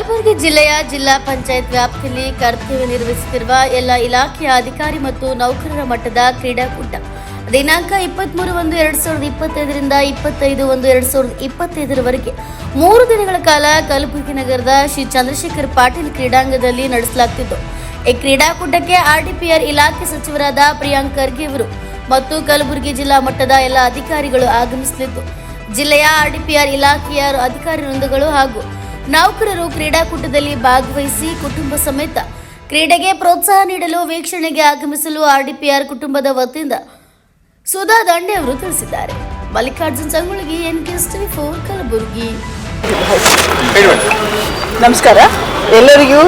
ಕಲಬುರಗಿ ಜಿಲ್ಲೆಯ ಜಿಲ್ಲಾ ಪಂಚಾಯತ್ ವ್ಯಾಪ್ತಿಯಲ್ಲಿ ಕರ್ತವ್ಯ ನಿರ್ವಹಿಸುತ್ತಿರುವ ಎಲ್ಲ ಇಲಾಖೆಯ ಅಧಿಕಾರಿ ಮತ್ತು ನೌಕರರ ಮಟ್ಟದ ಕ್ರೀಡಾಕೂಟ ದಿನಾಂಕ 23/1/2025ರಿಂದ 25/1/2025ರವರೆಗೆ 3 ದಿನಗಳ ಕಾಲ ಕಲಬುರಗಿ ನಗರದ ಶ್ರೀ ಚಂದ್ರಶೇಖರ್ ಪಾಟೀಲ್ ಕ್ರೀಡಾಂಗಣದಲ್ಲಿ ನಡೆಸಲಾಗುತ್ತಿದ್ದು, ಈ ಕ್ರೀಡಾಕೂಟಕ್ಕೆ ಆರ್ಡಿಪಿಆರ್ ಇಲಾಖೆ ಸಚಿವರಾದ ಪ್ರಿಯಾಂಕ್ ಖರ್ಗೆ ಅವರು ಮತ್ತು ಕಲಬುರಗಿ ಜಿಲ್ಲಾ ಮಟ್ಟದ ಎಲ್ಲ ಅಧಿಕಾರಿಗಳು ಆಗಮಿಸಲಿದ್ದು, ಜಿಲ್ಲೆಯ ಆರ್ಡಿಪಿಆರ್ ಇಲಾಖೆಯ ಅಧಿಕಾರಿ ವೃಂದಗಳು ಹಾಗೂ ನೌಕರರು ಕ್ರೀಡಾಕೂಟದಲ್ಲಿ ಭಾಗವಹಿಸಿ ಕುಟುಂಬ ಸಮೇತ ಕ್ರೀಡೆಗೆ ಪ್ರೋತ್ಸಾಹ ನೀಡಲು ವೀಕ್ಷಣೆಗೆ ಆಗಮಿಸಲು ಆರ್ಡಿಪಿಆರ್ ಕುಟುಂಬದ ವತಿಯಿಂದ ಸುಧಾ ದಂಡೆ ಅವರು ತಿಳಿಸಿದ್ದಾರೆ. ಮಲ್ಲಿಕಾರ್ಜುನ್ ಸಂಗೊಳ್ಗಿ, NK24 ಕಲಬುರಗಿ. ನಮಸ್ಕಾರ ಎಲ್ಲರಿಗೂ.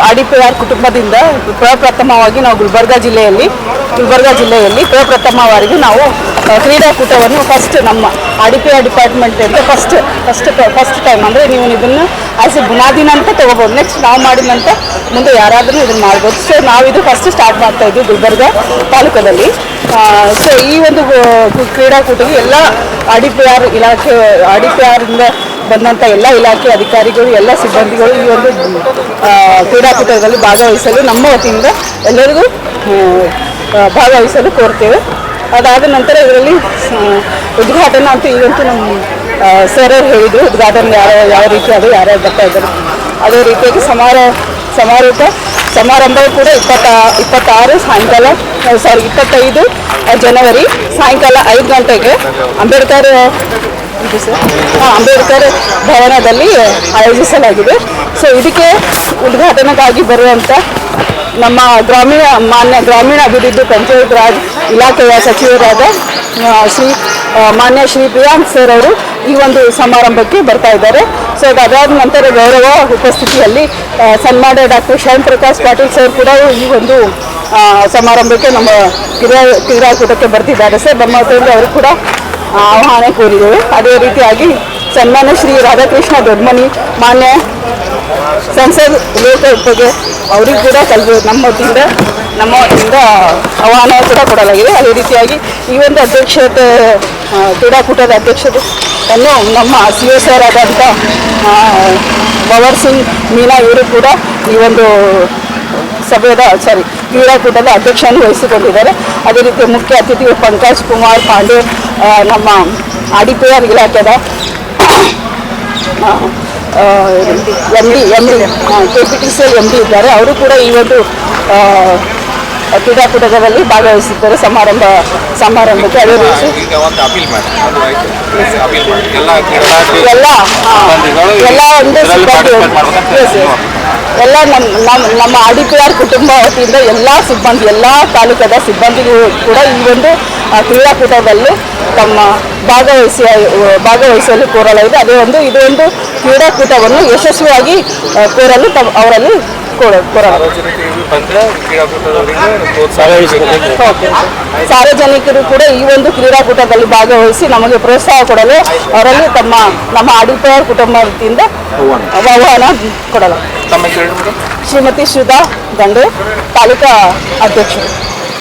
ಆರ್ಡಿಪಿಆರ್ ಕುಟುಂಬದಿಂದ ಪ್ರಪ್ರಥಮವಾಗಿ ನಾವು ಗುಲ್ಬರ್ಗಾ ಜಿಲ್ಲೆಯಲ್ಲಿ ಪ್ರಪ್ರಥಮವಾಗಿ ನಾವು ಕ್ರೀಡಾಕೂಟವನ್ನು ಫಸ್ಟ್ ನಮ್ಮ ಆರ್ಡಿಪಿಆರ್ ಡಿಪಾರ್ಟ್ಮೆಂಟ್ ಅಂತ ಫಸ್ಟ್ ಟೈಮ್ ಅಂದರೆ ನೀವು ಇದನ್ನು ಆಸ್ ಎ ಬುನಾದಿನ ಅಂತ ತೊಗೋಬೋದು. ನೆಕ್ಸ್ಟ್ ನಾವು ಮಾಡಿದಂತ ಮುಂದೆ ಯಾರಾದರೂ ಇದನ್ನು ಮಾಡ್ಬೋದು. ಸೊ ನಾವಿದು ಫಸ್ಟ್ ಸ್ಟಾರ್ಟ್ ಮಾಡ್ತಾ ಇದ್ವಿ ಗುಲ್ಬರ್ಗಾ ತಾಲೂಕದಲ್ಲಿ. ಸೊ ಈ ಒಂದು ಕ್ರೀಡಾಕೂಟಕ್ಕೆ ಎಲ್ಲ ಆರ್ಡಿಪಿಆರ್ ಇಲಾಖೆ ಆರ್ಡಿಪಿಆರಿಂದ ಬಂದಂಥ ಎಲ್ಲ ಇಲಾಖೆ ಅಧಿಕಾರಿಗಳು ಎಲ್ಲ ಸಿಬ್ಬಂದಿಗಳು ಈ ಒಂದು ಕ್ರೀಡಾಕೂಟದಲ್ಲಿ ಭಾಗವಹಿಸಲು ನಮ್ಮ ವತಿಯಿಂದ ಎಲ್ಲರಿಗೂ ಭಾಗವಹಿಸಲು ಕೋರ್ತೇವೆ. ಅದಾದ ನಂತರ ಇದರಲ್ಲಿ ಉದ್ಘಾಟನೆ ಅಂತೂ ಈಗಂತೂ ನಮ್ಮ ಸರ್ ಹೇಳಿದರು, ಉದ್ಘಾಟನೆ ಯಾವ ರೀತಿ ಅದು ಯಾರ್ಯಾರು ಬರ್ತಾ ಇದ್ದಾರೆ ಅದೇ ರೀತಿಯಾಗಿ ಸಮಾರಂಭವು ಕೂಡ 25 ಜನವರಿ ಸಾಯಂಕಾಲ 5 ಗಂಟೆಗೆ ಅಂಬೇಡ್ಕರ್ ಭವನದಲ್ಲಿ ಆಯೋಜಿಸಲಾಗಿದೆ. ಸೊ ಇದಕ್ಕೆ ಉದ್ಘಾಟನೆಗಾಗಿ ಬರುವಂಥ ನಮ್ಮ ಗ್ರಾಮೀಣ ಅಭಿವೃದ್ಧಿ ಪಂಚಾಯತ್ ರಾಜ್ ಇಲಾಖೆಯ ಸಚಿವರಾದ ಮಾನ್ಯ ಶ್ರೀ ಪ್ರಿಯಾಂಕ್ ಸರ್ ಅವರು ಈ ಒಂದು ಸಮಾರಂಭಕ್ಕೆ ಬರ್ತಾ ಇದ್ದಾರೆ. ಸೊ ಅದಾದ ನಂತರ ಗೌರವ ಉಪಸ್ಥಿತಿಯಲ್ಲಿ ಸನ್ಮಾನ್ಯ ಡಾಕ್ಟರ್ ಶ್ಯಾಮ್ ಪ್ರಕಾಶ್ ಪಾಟೀಲ್ ಸರ್ ಕೂಡ ಈ ಒಂದು ಸಮಾರಂಭಕ್ಕೆ ನಮ್ಮ ಕ್ರೀಡಾಕೂಟಕ್ಕೆ ಬರ್ತಿದ್ದಾರೆ. ಸರ್ ನಮ್ಮ ವತಿಯಿಂದ ಅವರು ಕೂಡ ಆಹ್ವಾನ ಕೋರಿದ್ದೇವೆ. ಅದೇ ರೀತಿಯಾಗಿ ಸನ್ಮಾನ್ಯ ಶ್ರೀ ರಾಧಾಕೃಷ್ಣ ದೊಡ್ಡಮನಿ ಮಾನ್ಯ ಸಂಸದ್ ಲೋಕೋಪಯೋಗಿ ಅವರಿಗೂ ಕೂಡ ನಮ್ಮ ವತಿಯಿಂದ ಆಹ್ವಾನ ಕೂಡ ಕೊಡಲಾಗಿದೆ. ಅದೇ ರೀತಿಯಾಗಿ ಈ ಒಂದು ಅಧ್ಯಕ್ಷತೆ ಕ್ರೀಡಾಕೂಟದ ಅಧ್ಯಕ್ಷತೆಯನ್ನು ನಮ್ಮ CO ಸರ್ ಆದಂಥ ಭವರ್ ಸಿಂಗ್ ಮೀನಾ ಇವರು ಕೂಡ ಈ ಒಂದು ಕ್ರೀಡಾಕೂಟದ ಅಧ್ಯಕ್ಷವನ್ನು ವಹಿಸಿಕೊಂಡಿದ್ದಾರೆ. ಅದೇ ರೀತಿ ಮುಖ್ಯ ಅತಿಥಿಗಳು ಪಂಕಜ್ ಕುಮಾರ್ ಪಾಂಡೆ ನಮ್ಮ ಆರ್ಡಿಪಿಆರ್ ಇಲಾಖೆದ KPTCL MD ಇದ್ದಾರೆ. ಅವರು ಕೂಡ ಈ ಒಂದು ಕ್ರೀಡಾಕೂಟದಲ್ಲಿ ಭಾಗವಹಿಸಿದ್ದಾರೆ ಸಮಾರಂಭಕ್ಕೆ. ಅದೇ ರೀತಿ ಎಲ್ಲ ಒಂದು ಎಲ್ಲ ನಮ್ಮ ಆರ್ಡಿಪಿಆರ್ ಕುಟುಂಬ ವತಿಯಿಂದ ಎಲ್ಲ ತಾಲೂಕದ ಸಿಬ್ಬಂದಿಗಳು ಕೂಡ ಈ ಒಂದು ಕ್ರೀಡಾಕೂಟದಲ್ಲಿ ತಮ್ಮ ಭಾಗವಹಿಸಲು ಕೋರಲಾಗಿದೆ. ಇದು ಒಂದು ಕ್ರೀಡಾಕೂಟವನ್ನು ಯಶಸ್ವಿಯಾಗಿ ಕೋರಲು ಅವರಲ್ಲಿ ಸಾರ್ವಜನಿಕರು ಕೂಡ ಈ ಒಂದು ಕ್ರೀಡಾಕೂಟದಲ್ಲಿ ಭಾಗವಹಿಸಿ ನಮಗೆ ಪ್ರೋತ್ಸಾಹ ಕೊಡಲು ಅವರಲ್ಲಿ ನಮ್ಮ ಆರ್ಡಿಪಿಆರ್ ಕುಟುಂಬ ವತಿಯಿಂದ ಆಹ್ವಾನ ಕೊಡಲಾಗಿದೆ. ಶ್ರೀಮತಿ ಸುಧಾ ದಂಡೆ, ತಾಲೂಕಾ ಅಧ್ಯಕ್ಷರು.